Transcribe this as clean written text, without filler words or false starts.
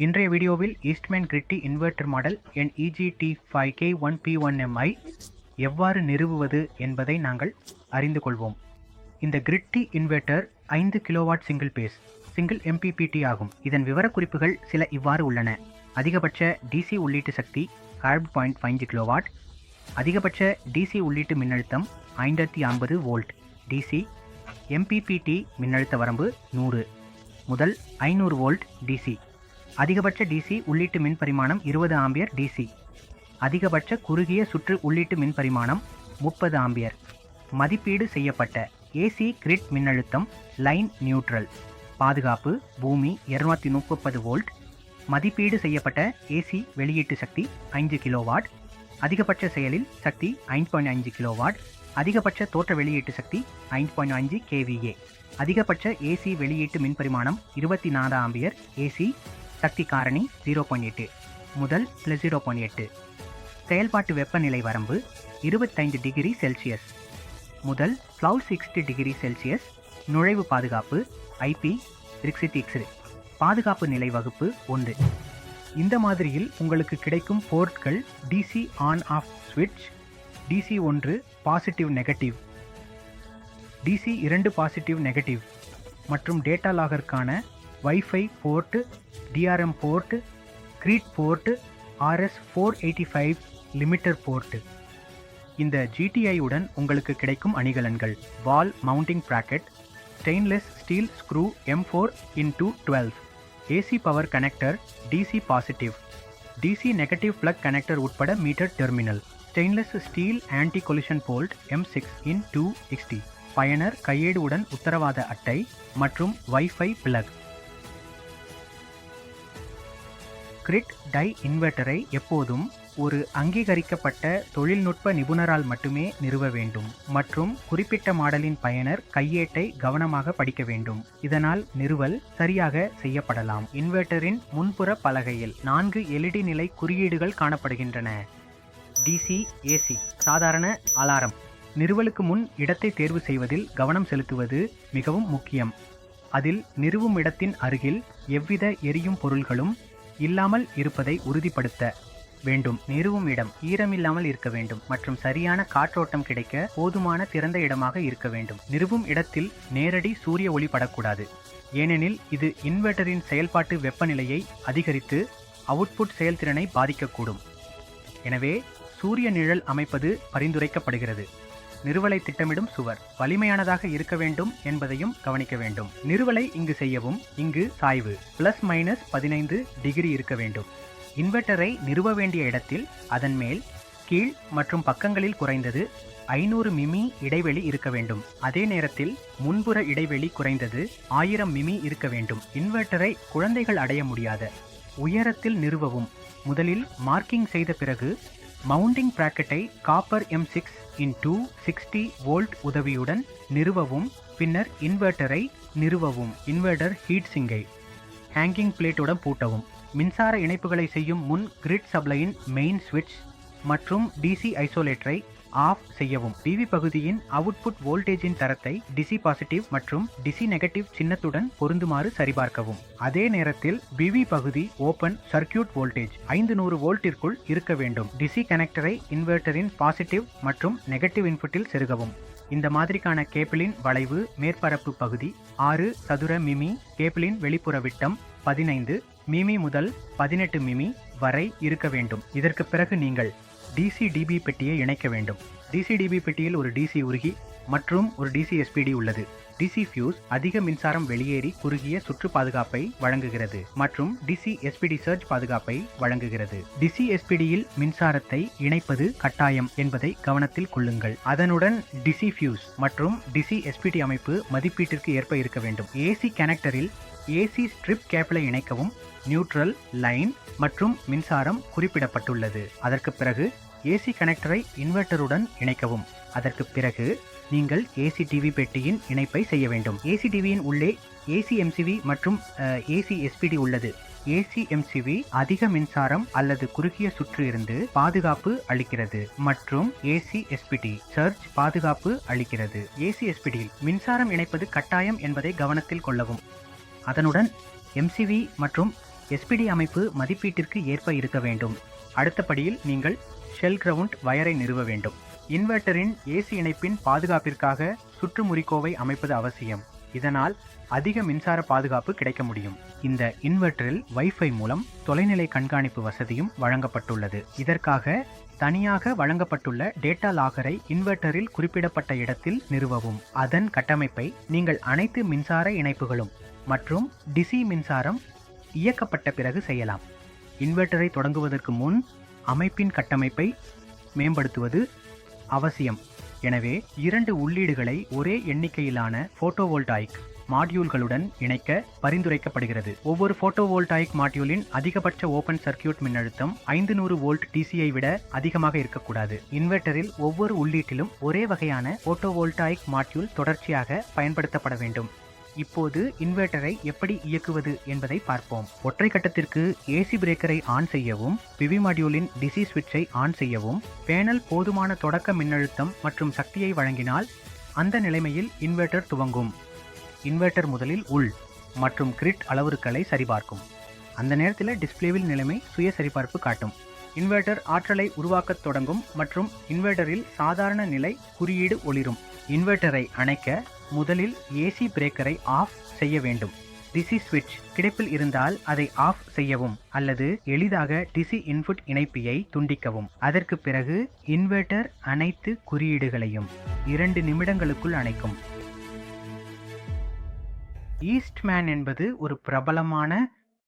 இன்றைய வீடியோவில் Eastman gritty inverter model NEGT5K1P1MI எவ்வாறு நிறுவுவது என்பதை நாங்கள் அறிந்து கொள்வோம். இந்த gritty inverter 5 kilowatt single MPPT ஆகும். இதன் விவரக்குறிப்புகள் சில இவ்வாறு உள்ளன. அதிகபட்ச DC உள்ளீட்டு சக்தி 12.5 கிலோவாட், அதிகபட்ச DC உள்ளீட்டு மின்னழுத்தம் 550 வோல்ட் DC, MPPT மின்னழுத்த வரம்பு 100 முதல் 500 வோல்ட் DC, அதிகபட்ச DC உள்ளீட்டு மின் பரிமாணம் 20 ஆம்பியர் DC, அதிகபட்ச குறுகிய சுற்று உள்ளீட்டு மின் பரிமாணம் 30 ஆம்பியர், மதிப்பீடு செய்யப்பட்ட AC கிரிட் மின்னழுத்தம் லைன் நியூட்ரல், பாதுகாப்பு பூமி 230 வோல்ட், மதிப்பீடு செய்யப்பட்ட AC வெளியீட்டு சக்தி 5 கிலோவாட், அதிகபட்ச செயலில் சக்தி 5.5 கிலோவாட், அதிகபட்ச தோற்ற வெளியீட்டு சக்தி 5.5 kVA, அதிகபட்ச AC வெளியீட்டு மின் பரிமாணம் 24 ஆம்பியர் AC, சக்தி காரணி 0.8 முதல் +0.8, செயல்பாட்டு வெப்பநிலை வரம்பு 25 டிகிரி செல்சியஸ் முதல் 60 டிகிரி செல்சியஸ், நுழைவு பாதுகாப்பு IP66, பாதுகாப்பு நிலை வகுப்பு 1. இந்த மாதிரியில் உங்களுக்கு கிடைக்கும் போர்ட்கள் DC ஆன் ஆஃப் ஸ்விட்ச், DC 1 positive negative, DC 2 positive negative மற்றும் டேட்டா லாகருக்கான wifi port, DRM port, grid port, RS485 limiter port. இந்த GTI உடன் உங்களுக்கு கிடைக்கும் அணிகலன்கள்: wall mounting bracket, stainless steel screw M4x12, AC power connector, DC positive, DC negative plug connector உட்பட meter terminal, stainless steel anti collision bolt M6x260, பயனர் கையேடு உடன் உத்தரவாத அட்டை மற்றும் வைஃபை பிளக். கிரிட் டை இன்வெர்ட்டரை எப்போதும் ஒரு அங்கீகரிக்கப்பட்ட தொழில்நுட்ப நிபுணரால் மட்டுமே நிறுவ வேண்டும் மற்றும் குறிப்பிட்ட மாடலின் பயனர் கையேட்டை கவனமாக படிக்க வேண்டும். இதனால் நிறுவல் சரியாக செய்யப்படலாம். இன்வெர்ட்டரின் முன்புற பலகையில் 4 LED நிலை குறியீடுகள் காணப்படுகின்றன. DC AC சாதாரண அலாரம். நிறுவலுக்கு முன் இடத்தை தேர்வு செய்வதில் கவனம் செலுத்துவது மிகவும் முக்கியம். அதில் நிறுவும் இடத்தின் அருகில் எவ்வித எரியும் பொருள்களும் இல்லாமல் இருப்பதை உறுதிப்படுத்த வேண்டும். நிறுவும் இடம் ஈரமில்லாமல் இருக்க வேண்டும் மற்றும் சரியான காற்றோட்டம் கிடைக்க போதுமான திறந்த இடமாக இருக்க வேண்டும். நிறுவும் இடத்தில் நேரடி சூரிய ஒளி படக்கூடாது, ஏனெனில் இது இன்வெர்ட்டரின் செயல்பாட்டு வெப்பநிலையை அதிகரித்து அவுட்புட் செயல்திறனை பாதிக்கக்கூடும். எனவே சூரிய நிழல் அமைப்பது பரிந்துரைக்கப்படுகிறது. நிறுவலை திட்டமிடும் சுவர் வலிமையானதாக இருக்க வேண்டும் என்பதையும் கவனிக்க வேண்டும். நிறுவலை இங்கு செய்யவும் இங்கு சாய்வு ±15 டிகிரி இருக்க வேண்டும். இன்வெர்ட்டரை நிறுவ வேண்டிய இடத்தில் அதன் மேல், கீழ் மற்றும் பக்கங்களில் குறைந்தது 500 மிமி இடைவெளி இருக்க வேண்டும். அதே நேரத்தில் முன்புற இடைவெளி குறைந்தது 1000 மிமி இருக்க வேண்டும். இன்வெர்ட்டரை குழந்தைகள் அடைய முடியாத உயரத்தில் நிறுவவும். முதலில் மார்க்கிங் செய்த பிறகு மவுண்டிங் பிராக்கெட்டை காப்பர் M6x60 வோல்ட் உதவியுடன் நிறுவவும். பின்னர் இன்வெர்ட்டரை நிறுவவும். இன்வெர்ட்டர் ஹீட் சிங்கை ஹேங்கிங் பிளேட்டுடன் பூட்டவும். மின்சார இணைப்புகளை செய்யும் முன் கிரிட் சப்ளையின் மெயின் சுவிட்ச் மற்றும் DC ஐசோலேட்டரை ஆஃப் செய்யவும். PV பகுதியின் அவுட்புட் வோல்டேஜின் தரத்தை DC பாசிட்டிவ் மற்றும் DC நெகட்டிவ் சின்னத்துடன் பொருந்துமாறு சரிபார்க்கவும். அதே நேரத்தில் PV பகுதி ஓபன் சர்க்கியூட் வோல்டேஜ் 500 வோல்ட்டிற்குள் இருக்க வேண்டும். DC கனெக்டரை இன்வெர்ட்டரின் பாசிட்டிவ் மற்றும் நெகட்டிவ் இன்புட்டில் செருகவும். இந்த மாதிரிக்கான கேபிளின் வளைவு மேற்பரப்பு பகுதி 6 சதுர மிமி, கேபிளின் வெளிப்புற விட்டம் 15 மிமி முதல் 18 மிமி வரை இருக்க வேண்டும். இதற்கு பிறகு நீங்கள் DC DB பெட்டியை இணைக்க வேண்டும். DC DB பெட்டியில் ஒரு DC உருகி மற்றும் ஒரு DC SPD உள்ளது. DC ஃபியூஸ் அதிக மின்சாரம் வெளியேறி குறுகிய சுற்று பாதுகாப்பை வழங்குகிறது மற்றும் DC SPD சர்ஜ் பாதுகாப்பை வழங்குகிறது. DC SPDயில் மின்சாரத்தை இணைப்பது கட்டாயம் என்பதை கவனத்தில் கொள்ளுங்கள். அதனுடன் DC ஃபியூஸ் மற்றும் DC SPD அமைப்பு மதிப்பீட்டிற்கு ஏற்ப இருக்க வேண்டும். AC கனெக்டரில் AC ஸ்ட்ரிப் கேபிளை இணைக்கவும். நியூட்ரல், லைன் மற்றும் மின்சாரம் குறிப்பிடப்பட்டுள்ளது. அதற்கு பிறகு AC கனெக்டரை இன்வெர்ட்டருடன் இணைக்கவும். அதற்கு பிறகு நீங்கள் AC TV பெட்டியின் இணைப்பை செய்ய வேண்டும். AC TVயின் உள்ளே AC MCV மற்றும் AC SPD உள்ளது. AC MCV அதிக மின்சாரம் அல்லது குறுகிய சுற்று இருந்து பாதுகாப்பு அளிக்கிறது மற்றும் AC SPD சர்ஜ் பாதுகாப்பு அளிக்கிறது. AC SPDயில் மின்சாரம் இணைப்பது கட்டாயம் என்பதை கவனத்தில் கொள்ளவும். அதனுடன் MCV மற்றும் SPD அமைப்பு மதிப்பீட்டிற்கு ஏற்ப இருக்க வேண்டும். அடுத்த படியில் நீங்கள் ஷெல் கிரவுண்ட் வயரை நிறுவ வேண்டும். இன்வெர்ட்டரின் ஏசி இணைப்பின் பாதுகாப்பிற்காக சுற்றுமுறிக்கோவை அமைப்பது அவசியம். இதனால் அதிக மின்சார பாதுகாப்பு கிடைக்க முடியும். இந்த இன்வெர்ட்டரில் வைஃபை மூலம் தொலைநிலை கண்காணிப்பு வசதியும் வழங்கப்பட்டுள்ளது. இதற்காக தனியாக வழங்கப்பட்டுள்ள டேட்டா லாகரை இன்வெர்ட்டரில் குறிப்பிடப்பட்ட இடத்தில் நிறுவவும். அதன் கட்டமைப்பை நீங்கள் அனைத்து மின்சார இணைப்புகளும் மற்றும் டிசி மின்சாரம் இயக்கப்பட்ட பிறகு செய்யலாம். இன்வெர்ட்டரை தொடங்குவதற்கு முன் அமைப்பின் கட்டமைப்பை மேம்படுத்துவது அவசியம். எனவே 2 உள்ளீடுகளை ஒரே எண்ணிக்கையிலான போட்டோவோல்டாயிக் மாடியூல்களுடன் இணைக்க பரிந்துரைக்கப்படுகிறது. ஒவ்வொரு போட்டோவோல்டாயிக் மாடியூலின் அதிகபட்ச ஓபன் சர்க்கியூட் மின்னழுத்தம் 500 வோல்ட் டிசியை விட அதிகமாக இருக்கக்கூடாது. இன்வெர்ட்டரில் ஒவ்வொரு உள்ளீட்டிலும் ஒரே வகையான போட்டோவோல்டாயிக் மாடியூல் தொடர்ச்சியாக பயன்படுத்தப்பட வேண்டும். இப்போது இன்வெர்ட்டரை எப்படி இயக்குவது என்பதை பார்ப்போம். ஒற்றை கட்டத்திற்கு ஏசி பிரேக்கரை ஆன் செய்யவும், பிவி மாடியூலின் டிசி சுவிட்சை ஆன் செய்யவும். பேனல் போதுமான தொடக்க மின்னழுத்தம் மற்றும் சக்தியை வழங்கினால் அந்த நிலைமையில் இன்வெர்ட்டர் துவங்கும். இன்வெர்ட்டர் முதலில் உள் மற்றும் கிரிட் அளவுருக்களை சரிபார்க்கும். அந்த நேரத்தில் டிஸ்பிளேவில் நிலைமை சுய சரிபார்ப்பு காட்டும். இன்வெர்ட்டர் ஆற்றலை உருவாக்கத் தொடங்கும் மற்றும் இன்வெர்ட்டரில் சாதாரண நிலை குறியீடு ஒளிரும். இன்வெர்ட்டரை அணைக்க முதலில் ஏசி பிரேக்கரை ஆஃப் செய்ய வேண்டும். டிசி சுவிட்ச் கிடைப்பில் இருந்தால் அதை ஆஃப் செய்யவும் அல்லது எளிதாக டிசி இன்புட் இணைப்பியை துண்டிக்கவும். அதற்கு பிறகு இன்வெர்ட்டர் அனைத்து குறியீடுகளையும் 2 நிமிடங்களுக்குள் அணைக்கும். ஈஸ்ட்மேன் என்பது ஒரு பிரபலமான